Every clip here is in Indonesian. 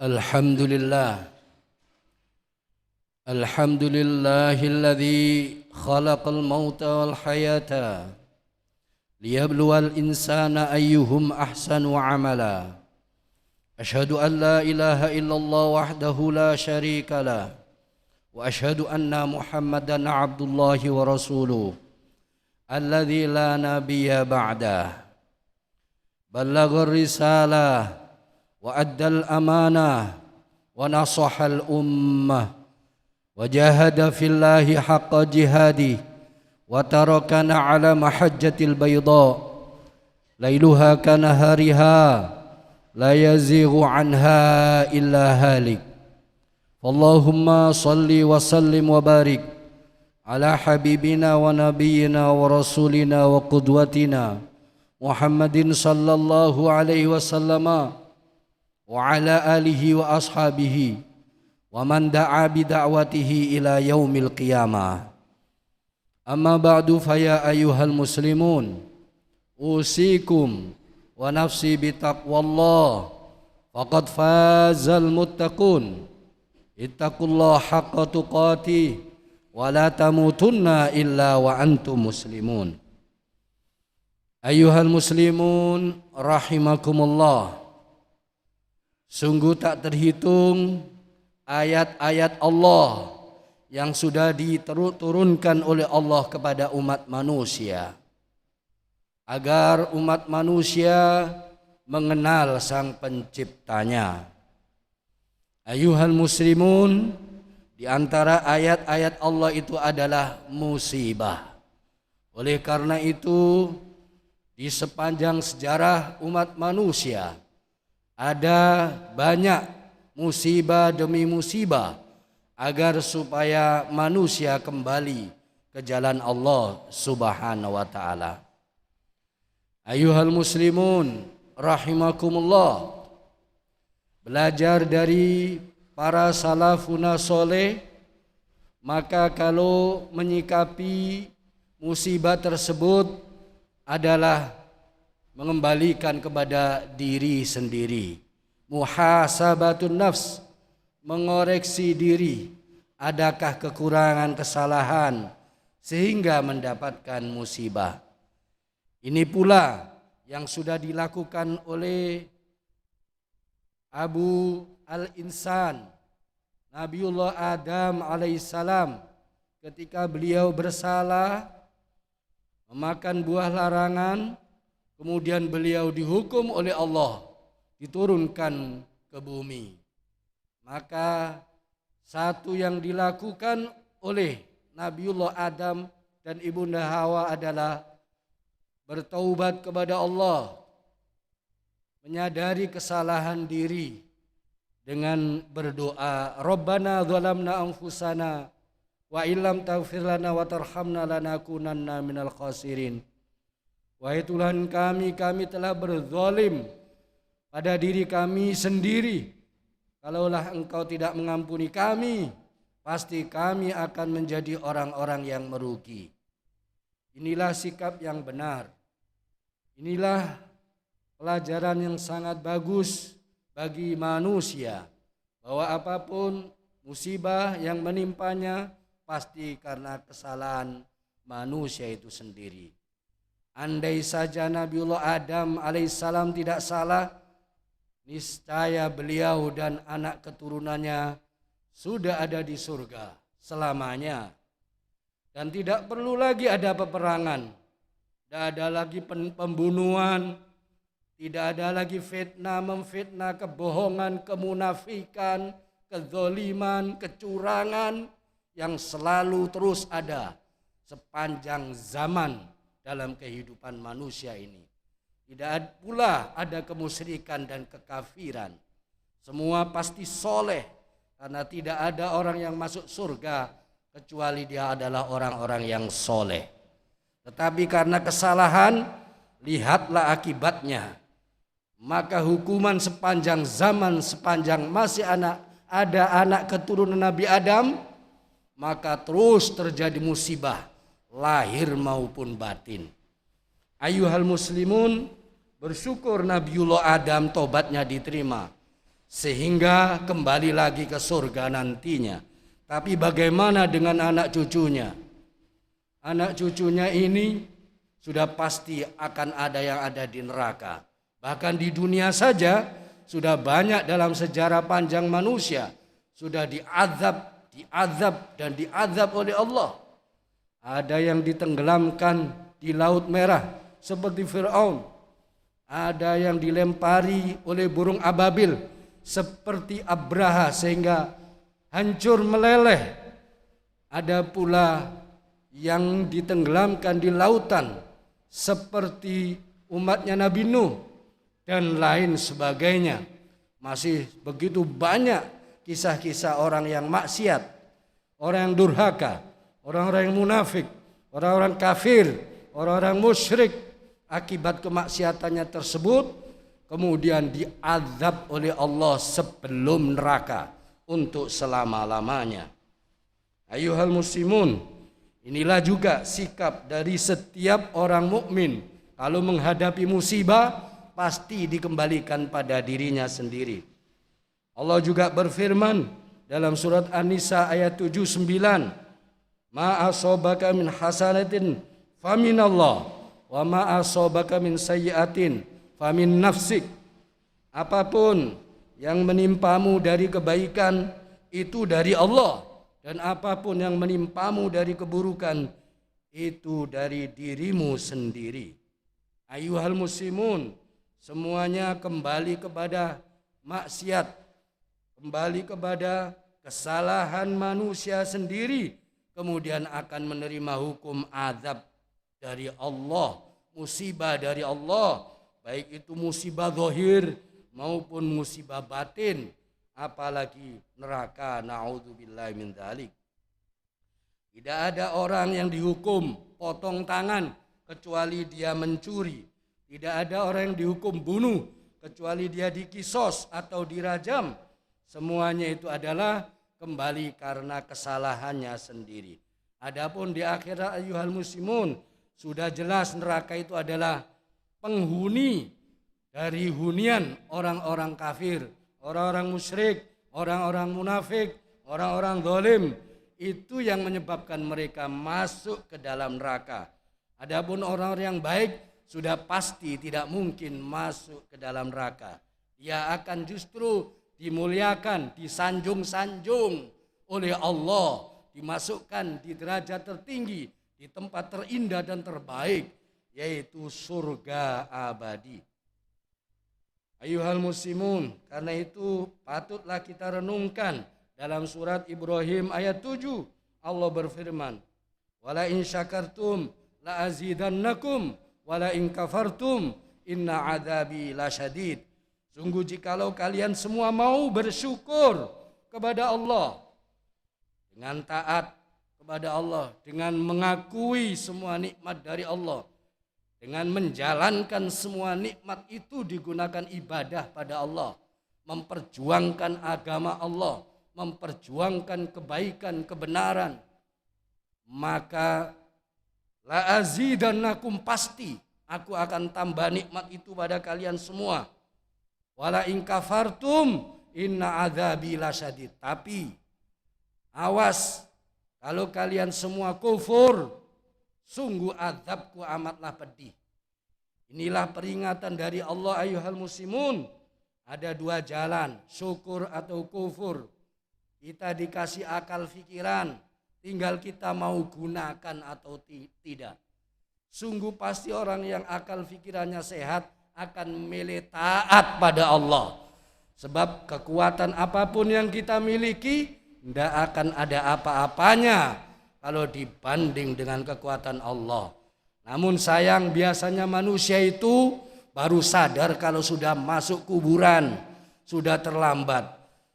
Alhamdulillah Alhamdulillahilladzi khalaqal mauta wal hayata liyabluwal insana ayyuhum ahsanu amala. Ashhadu an la ilaha illallah wahdahu la syarika lah wa ashhadu anna Muhammadan abdullahi wa rasuluh alladzi la nabiyya ba'dah. Ballaghar risalah wa addal amanah wa nasahal ummah wa jahada fillahi haqqa jihadi wa tarakana ala mahajjatil bayda lailuha kanahariha la yazighu anha illa halik. Allahumma salli wa sallim wa barik ala habibina wa nabiyyina wa rasulina wa qudwatina Muhammadin sallallahu alaihi wasallam wa ala alihi wa ashabihi wa man da'a bi da'watihi ila yaumil qiyamah. Amma ba'du fa ya ayyuhal muslimun usikum wa nafsi bi taqwallah faqad fazal muttaqun. Ittaqullaha haqqa tuqatih wa la tamutunna illa wa antum muslimun. Ayyuhal muslimun rahimakumullah. Sungguh tak terhitung ayat-ayat Allah yang sudah diturunkan oleh Allah kepada umat manusia agar umat manusia mengenal Sang Penciptanya. Ayuhal muslimun, di antara ayat-ayat Allah itu adalah musibah. Oleh karena itu, di sepanjang sejarah umat manusia ada banyak musibah demi musibah agar supaya manusia kembali ke jalan Allah Subhanahu wa taala. Ayuhal muslimun rahimakumullah. Belajar dari para salafuna soleh, maka kalau menyikapi musibah tersebut adalah mengembalikan kepada diri sendiri. Muhasabatun nafs, mengoreksi diri, adakah kekurangan, kesalahan sehingga mendapatkan musibah. Ini pula yang sudah dilakukan oleh Abu al-Insan Nabiullah Adam alaihissalam ketika beliau bersalah memakan buah larangan. Kemudian beliau dihukum oleh Allah, diturunkan ke bumi. Maka satu yang dilakukan oleh Nabiullah Adam dan Ibunda Hawa adalah bertaubat kepada Allah, menyadari kesalahan diri dengan berdoa, Rabbana zalamna anfusana wa illam taghfir lana wa tarhamna lanakunanna minal khasirin. Wahai Tuhan kami telah berzalim pada diri kami sendiri. Kalaulah Engkau tidak mengampuni kami, pasti kami akan menjadi orang-orang yang merugi. Inilah sikap yang benar. Inilah pelajaran yang sangat bagus bagi manusia, bahwa apapun musibah yang menimpanya pasti karena kesalahan manusia itu sendiri. Andai saja Nabiullah Adam alaihissalam tidak salah, niscaya beliau dan anak keturunannya sudah ada di surga selamanya. Dan tidak perlu lagi ada peperangan, tidak ada lagi pembunuhan, tidak ada lagi fitnah, memfitnah, kebohongan, kemunafikan, kezaliman, kecurangan yang selalu terus ada sepanjang zaman dalam kehidupan manusia ini. Tidak pula ada kemusyrikan dan kekafiran. Semua pasti soleh, karena tidak ada orang yang masuk surga kecuali dia adalah orang-orang yang soleh. Tetapi karena kesalahan, lihatlah akibatnya. Maka hukuman sepanjang zaman, sepanjang masih ada anak keturunan Nabi Adam, maka terus terjadi musibah, lahir maupun batin. Ayuhal muslimun, bersyukur Nabiullah Adam tobatnya diterima. sehingga kembali lagi ke surga nantinya. Tapi bagaimana dengan anak cucunya? Anak cucunya ini sudah pasti akan ada yang ada di neraka. Bahkan di dunia saja sudah banyak dalam sejarah panjang manusia sudah diazab dan diazab oleh Allah. Ada yang ditenggelamkan di Laut Merah seperti Fir'aun. Ada yang dilempari oleh burung ababil seperti Abraha sehingga hancur meleleh. Ada pula yang ditenggelamkan di lautan seperti umatnya Nabi Nuh dan lain sebagainya. Masih begitu banyak kisah-kisah orang yang maksiat, orang yang durhaka, orang-orang yang munafik, orang-orang kafir, orang-orang musyrik. Akibat kemaksiatannya tersebut kemudian diazab oleh Allah sebelum neraka untuk selama-lamanya. Ayuhal muslimun, inilah juga sikap dari setiap orang mukmin. Kalau menghadapi musibah pasti dikembalikan pada dirinya sendiri. Allah juga berfirman dalam surat An-Nisa ayat 79, "Ma asabaka min hasanatin faminallah wa ma asabaka min sayyi'atin famin nafsik." Apapun yang menimpamu dari kebaikan itu dari Allah, dan apapun yang menimpamu dari keburukan itu dari dirimu sendiri. Ayuhal muslimun, semuanya kembali kepada maksiat, kembali kepada kesalahan manusia sendiri, kemudian akan menerima hukum azab dari Allah, musibah dari Allah, baik itu musibah zahir maupun musibah batin, apalagi neraka, naudzubillahi min dzalik. Tidak ada orang yang dihukum potong tangan kecuali dia mencuri. Tidak ada orang yang dihukum bunuh kecuali dia dikisos atau dirajam. Semuanya itu adalah kembali karena kesalahannya sendiri. Adapun di akhirat ayuhal muslimun, sudah jelas neraka itu adalah penghuni dari hunian orang-orang kafir, orang-orang musyrik, orang-orang munafik, orang-orang zalim. Itu yang menyebabkan mereka masuk ke dalam neraka. Adapun orang-orang yang baik sudah pasti tidak mungkin masuk ke dalam neraka. Dia akan justru dimuliakan, disanjung-sanjung oleh Allah, dimasukkan di derajat tertinggi, di tempat terindah dan terbaik, yaitu surga abadi. Ayuhal muslimun, karena itu patutlah kita renungkan dalam surat Ibrahim ayat 7. Allah berfirman, "Wala in syakartum la azidannakum wala in kafartum inna adzabi lasyadid." Sungguh jikalau kalian semua mau bersyukur kepada Allah dengan taat kepada Allah, dengan mengakui semua nikmat dari Allah, dengan menjalankan semua nikmat itu digunakan ibadah pada Allah, memperjuangkan agama Allah, memperjuangkan kebaikan, kebenaran, maka la azidannakum, pasti aku akan tambah nikmat itu pada kalian semua. Wala in kafartum inna adzabi lasyadid. Tapi awas, kalau kalian semua kufur, sungguh azabku amatlah pedih. Inilah peringatan dari Allah ayuhal muslimun. Ada dua jalan, syukur atau kufur. Kita dikasih akal pikiran, tinggal kita mau gunakan atau tidak. Sungguh pasti orang yang akal pikirannya sehat akan memilih taat pada Allah. Sebab kekuatan apapun yang kita miliki tidak akan ada apa-apanya kalau dibanding dengan kekuatan Allah. Namun sayang, biasanya manusia itu baru sadar kalau sudah masuk kuburan, sudah terlambat.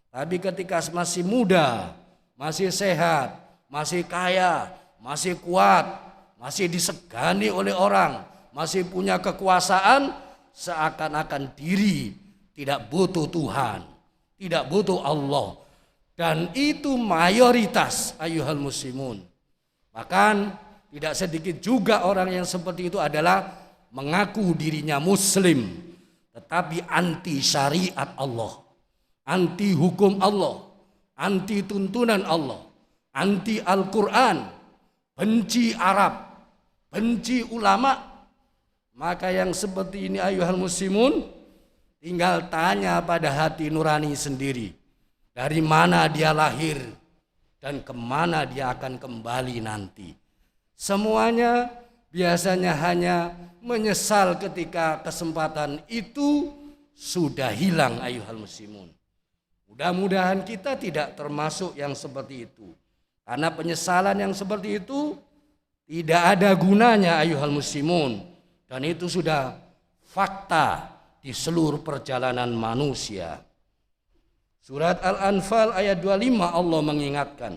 Tapi ketika masih muda, masih sehat, masih kaya, masih kuat, masih disegani oleh orang, masih punya kekuasaan, seakan-akan diri tidak butuh Tuhan, tidak butuh Allah. Dan itu mayoritas ayuhal muslimun. Bahkan tidak sedikit juga orang yang seperti itu adalah mengaku dirinya muslim, tetapi anti syariat Allah, anti hukum Allah, anti tuntunan Allah, anti Al-Quran, benci Arab, benci ulama, maka yang seperti ini ayuhal muslimun, tinggal tanya pada hati nurani sendiri, dari mana dia lahir dan kemana dia akan kembali nanti. Semuanya biasanya hanya menyesal ketika kesempatan itu sudah hilang ayuhal muslimun. Mudah-mudahan kita tidak termasuk yang seperti itu. Karena penyesalan yang seperti itu tidak ada gunanya ayuhal muslimun. Dan itu sudah fakta di seluruh perjalanan manusia. Surat Al-Anfal ayat 25 Allah mengingatkan,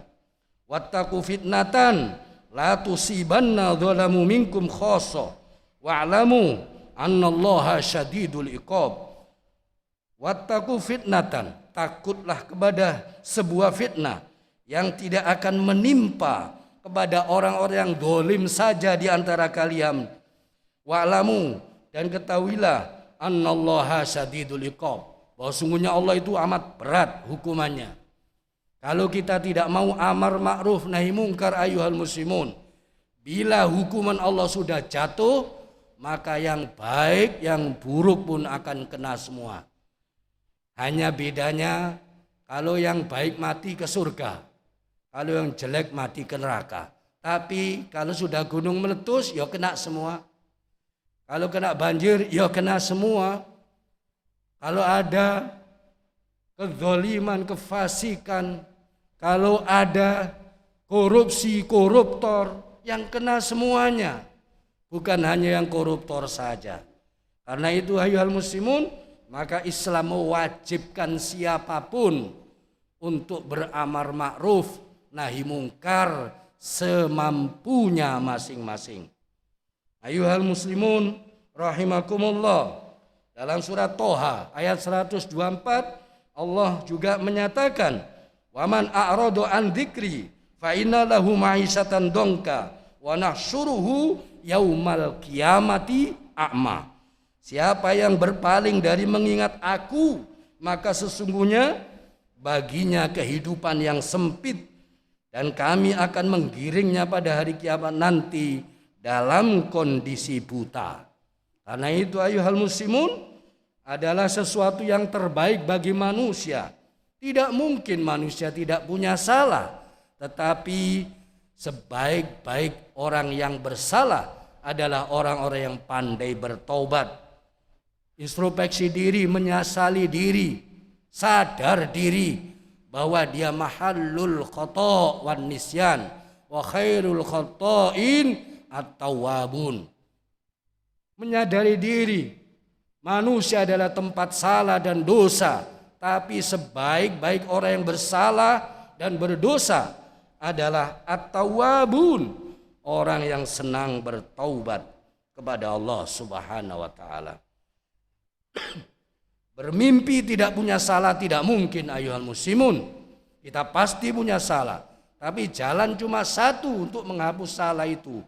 wattaqu fitnatan la tusibanna dzalamu minkum khassa wa'lamu annallaha syadidul iqab. Wattaqu fitnatan, takutlah kepada sebuah fitnah yang tidak akan menimpa kepada orang-orang yang dolim saja di antara kalian. Wa'lamu, dan ketahuilah annallaha syadidul iqab, bahwa sungguhnya Allah itu amat berat hukumannya. Kalau kita tidak mau amar ma'ruf nahi mungkar ayuhal muslimun, bila hukuman Allah sudah jatuh, maka yang baik yang buruk pun akan kena semua. Hanya bedanya kalau yang baik mati ke surga, kalau yang jelek mati ke neraka. Tapi kalau sudah gunung meletus, ya kena semua. Kalau kena banjir, ya kena semua. Kalau ada kezaliman, kefasikan, kalau ada korupsi, koruptor, yang kena semuanya. Bukan hanya yang koruptor saja. Karena itu ayuhal muslimun, maka Islam mewajibkan siapapun untuk beramar ma'ruf nahi mungkar semampunya masing-masing. Ayuhal muslimun rahimakumullah, dalam surat Toha ayat 124 Allah juga menyatakan, waman a'radu an dzikri fa inna lahu ma'isyatan dongka wa nahsyuruhu yaumal qiyamati a'ma. Siapa yang berpaling dari mengingat aku, maka sesungguhnya baginya kehidupan yang sempit, dan kami akan menggiringnya pada hari kiamat nanti dalam kondisi buta. Karena itu ayuhal muslimun, adalah sesuatu yang terbaik bagi manusia. Tidak mungkin manusia tidak punya salah, tetapi sebaik-baik orang yang bersalah adalah orang-orang yang pandai bertaubat, introspeksi diri, menyesali diri, sadar diri bahwa dia mahallul khata' wan nisyan wa khairul khata'in at-tawwabun. Menyadari diri manusia adalah tempat salah dan dosa, tapi sebaik-baik orang yang bersalah dan berdosa adalah at-tawwabun, orang yang senang bertaubat kepada Allah Subhanahu wa taala. Bermimpi tidak punya salah tidak mungkin ayuhal muslimun. Kita pasti punya salah, tapi jalan cuma satu untuk menghapus salah itu,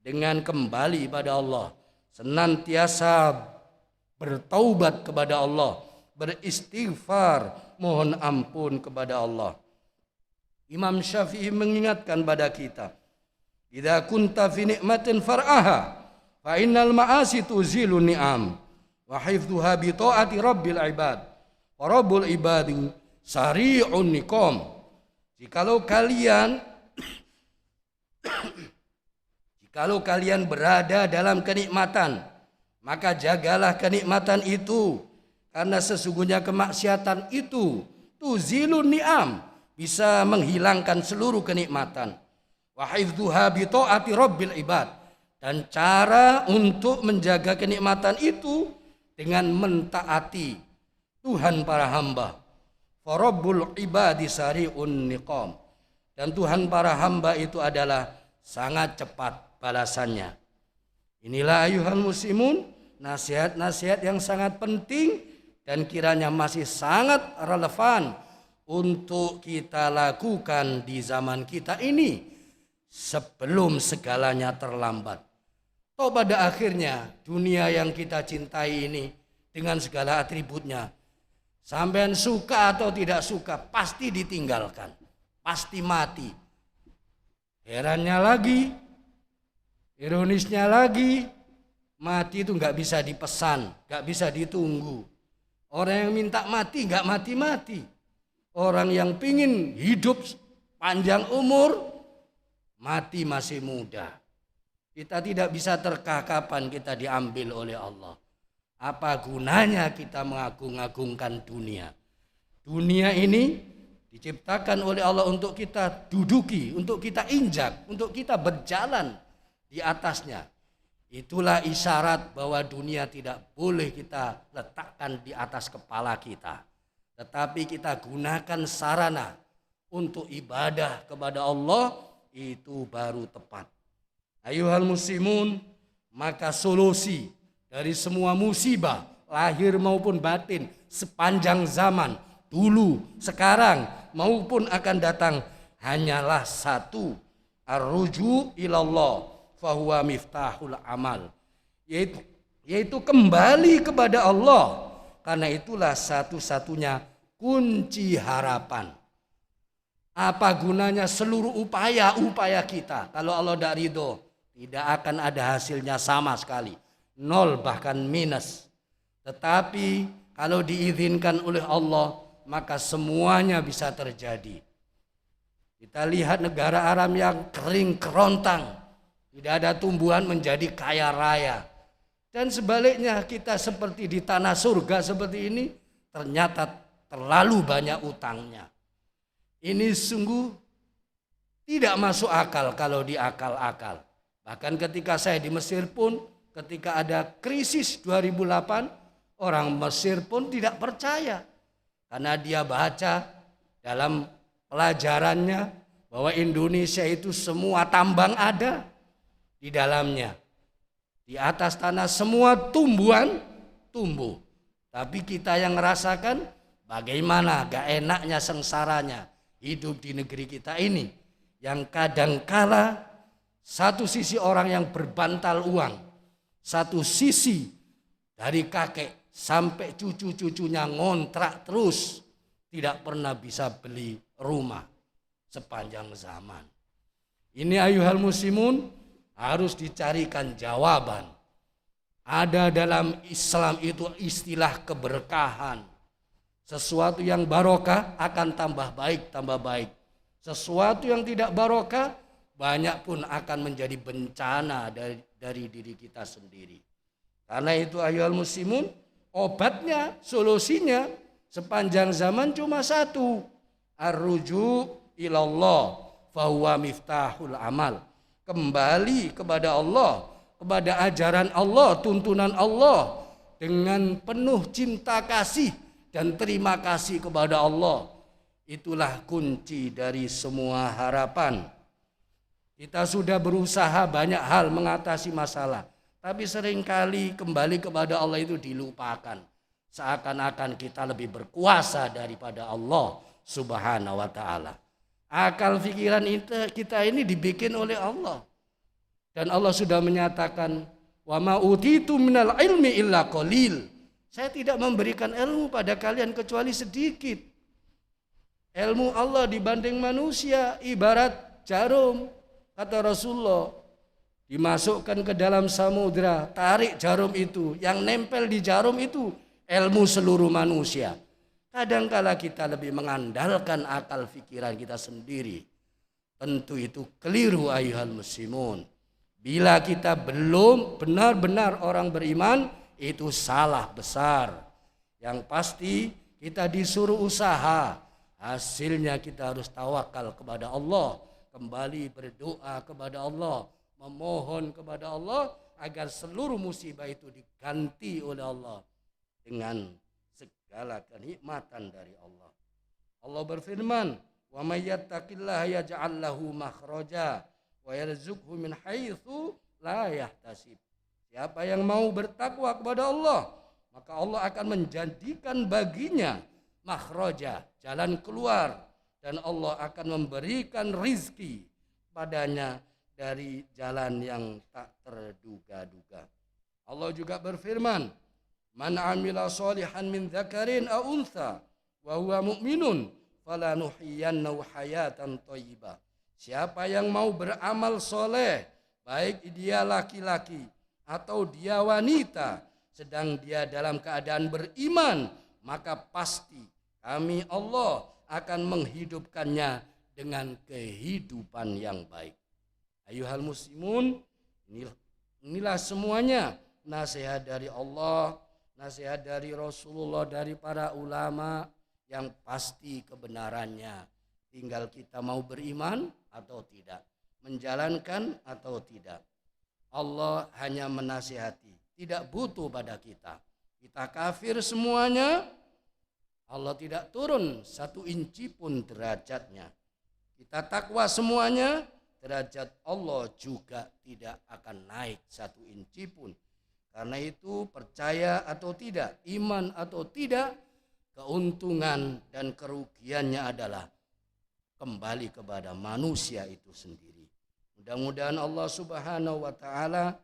dengan kembali pada Allah, senantiasa bertaubat kepada Allah, beristighfar, mohon ampun kepada Allah. Imam Syafi'i mengingatkan pada kita, idza kunta fi nikmatin far'aha fa innal ma'asi tuzilu ni'am wa hifdzuha bi ta'ati rabbil ibad wa rabbul ibadi sari'un niqam. Jikalau kalian berada dalam kenikmatan, maka jagalah kenikmatan itu, karena sesungguhnya kemaksiatan itu tuzilun ni'am, bisa menghilangkan seluruh kenikmatan. Wa hifdzuha bi ta'ati rabbil ibad, dan cara untuk menjaga kenikmatan itu dengan mentaati Tuhan para hamba. Fa rabbul ibadi sari'un niqam, dan Tuhan para hamba itu adalah sangat cepat balasannya. Inilah ayuhal muslimun, nasihat-nasihat yang sangat penting dan kiranya masih sangat relevan untuk kita lakukan di zaman kita ini sebelum segalanya terlambat. Toh pada akhirnya dunia yang kita cintai ini dengan segala atributnya Sampean suka atau tidak suka pasti ditinggalkan, pasti mati. Herannya lagi, ironisnya lagi, mati itu nggak bisa dipesan, nggak bisa ditunggu. Orang yang minta mati nggak mati-mati. Orang yang pingin hidup panjang umur, mati masih muda. Kita tidak bisa terka kapan kita diambil oleh Allah. Apa gunanya kita mengagung-agungkan dunia? Dunia ini diciptakan oleh Allah untuk kita duduki, untuk kita injak, untuk kita berjalan di atasnya. Itulah isyarat bahwa dunia tidak boleh kita letakkan di atas kepala kita. Tetapi kita gunakan sarana untuk ibadah kepada Allah, itu baru tepat. Ayuhal muslimun, maka solusi dari semua musibah lahir maupun batin sepanjang zaman, dulu, sekarang maupun akan datang, hanyalah satu, ar-ruju ilallah fahuwa miftahul amal, yaitu kembali kepada Allah, karena itulah satu-satunya kunci harapan. Apa gunanya seluruh upaya kita kalau Allah tidak ridho? Tidak akan ada hasilnya sama sekali, nol bahkan minus. Tetapi kalau diizinkan oleh Allah, maka semuanya bisa terjadi. Kita lihat negara Arab yang kering kerontang, tidak ada tumbuhan, menjadi kaya raya. Dan sebaliknya kita seperti di tanah surga seperti ini, ternyata terlalu banyak utangnya. Ini sungguh tidak masuk akal kalau diakal-akal. Bahkan ketika saya di Mesir pun, ketika ada krisis 2008, orang Mesir pun tidak percaya. Karena dia baca dalam pelajarannya bahwa Indonesia itu semua tambang ada di dalamnya. Di atas tanah semua tumbuhan tumbuh. Tapi kita yang merasakan bagaimana gak enaknya sengsaranya hidup di negeri kita ini. Yang kadangkala satu sisi orang yang berbantal uang, satu sisi dari kakek sampai cucu-cucunya ngontrak terus, tidak pernah bisa beli rumah sepanjang zaman. Ini ayuhal muslimun, harus dicarikan jawaban. Ada dalam Islam itu istilah keberkahan. Sesuatu yang barokah akan tambah baik, tambah baik. Sesuatu yang tidak barokah, banyak pun akan menjadi bencana dari diri kita sendiri. Karena itu ayuhal muslimun, obatnya, solusinya sepanjang zaman cuma satu, ar-ruju ilallah fahuwa miftahul amal. Kembali kepada Allah, kepada ajaran Allah, tuntunan Allah dengan penuh cinta kasih dan terima kasih kepada Allah. Itulah kunci dari semua harapan. Kita sudah berusaha banyak hal mengatasi masalah, tapi seringkali kembali kepada Allah itu dilupakan. Seakan-akan kita lebih berkuasa daripada Allah Subhanahu wa ta'ala. Akal pikiran kita ini dibikin oleh Allah. Dan Allah sudah menyatakan, wa ma utitu minal ilmi illa qalil. Saya tidak memberikan ilmu pada kalian kecuali sedikit. Ilmu Allah dibanding manusia ibarat jarum. Kata Rasulullah, dimasukkan ke dalam samudra, tarik jarum itu, yang nempel di jarum itu ilmu seluruh manusia. Kadangkala kita lebih mengandalkan akal pikiran kita sendiri. Tentu itu keliru ayuhal muslimun. Bila kita belum benar-benar orang beriman, itu salah besar. Yang pasti kita disuruh usaha, hasilnya kita harus tawakal kepada Allah. Kembali berdoa kepada Allah, memohon kepada Allah agar seluruh musibah itu diganti oleh Allah dengan segala kenikmatan dari Allah. Allah berfirman, "Wa may yattaqillaha yaj'al lahu makhraja wa yarzuqhu min haitsu la yahtasib." Siapa yang mau bertakwa kepada Allah, maka Allah akan menjadikan baginya makhraja, jalan keluar. Dan Allah akan memberikan rizki padanya dari jalan yang tak terduga-duga. Allah juga berfirman, Man amila sholihan min dzakarin aw untha wa huwa mu'minun falanuhyiyannahu hayatan thayyibah. Siapa yang mau beramal soleh, baik dia laki-laki atau dia wanita, sedang dia dalam keadaan beriman, maka pasti kami Allah akan menghidupkannya dengan kehidupan yang baik. Ayuhal muslimun, inilah semuanya nasihat dari Allah, nasihat dari Rasulullah, dari para ulama yang pasti kebenarannya. Tinggal kita mau beriman atau tidak, menjalankan atau tidak. Allah hanya menasihati, tidak butuh pada kita. Kita kafir semuanya, Allah tidak turun 1 inci pun derajatnya. Kita takwa semuanya, derajat Allah juga tidak akan naik 1 inci pun. Karena itu percaya atau tidak, iman atau tidak, keuntungan dan kerugiannya adalah kembali kepada manusia itu sendiri. Mudah-mudahan Allah Subhanahu wa ta'ala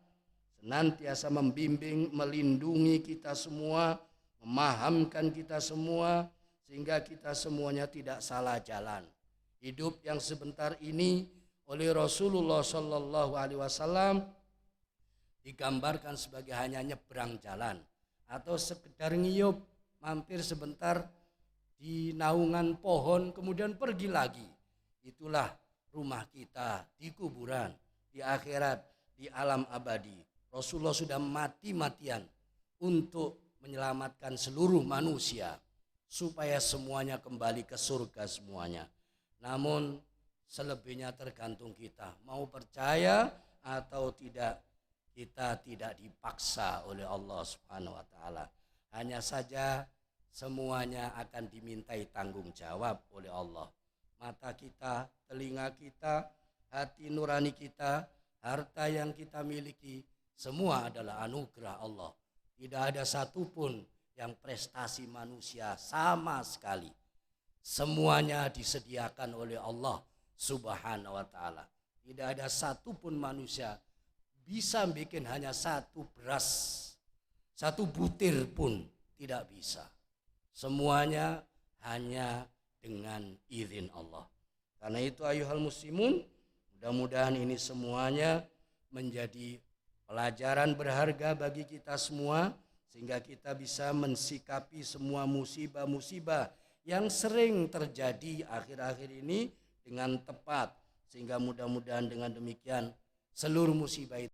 senantiasa membimbing, melindungi kita semua, memahamkan kita semua, sehingga kita semuanya tidak salah jalan. Hidup yang sebentar ini oleh Rasulullah Shallallahu Alaihi Wasallam digambarkan sebagai hanya nyebrang jalan atau sekedar ngiyup, mampir sebentar di naungan pohon kemudian pergi lagi. Itulah rumah kita di kuburan, di akhirat, di alam abadi. Rasulullah sudah mati-matian untuk menyelamatkan seluruh manusia supaya semuanya kembali ke surga semuanya. Namun selebihnya tergantung kita, mau percaya atau tidak. Kita tidak dipaksa oleh Allah Subhanahu wa ta'ala. Hanya saja semuanya akan dimintai tanggung jawab oleh Allah. Mata kita, telinga kita, hati nurani kita, harta yang kita miliki, semua adalah anugerah Allah. Tidak ada satupun yang prestasi manusia sama sekali. Semuanya disediakan oleh Allah Subhanahu wa ta'ala. Tidak ada satupun manusia bisa bikin hanya 1 beras, 1 butir pun tidak bisa. Semuanya hanya dengan izin Allah. Karena itu ayuhal muslimun, mudah-mudahan ini semuanya menjadi pelajaran berharga bagi kita semua, sehingga kita bisa mensikapi semua musibah-musibah yang sering terjadi akhir-akhir ini dengan tepat, sehingga mudah-mudahan dengan demikian seluruh musibah itu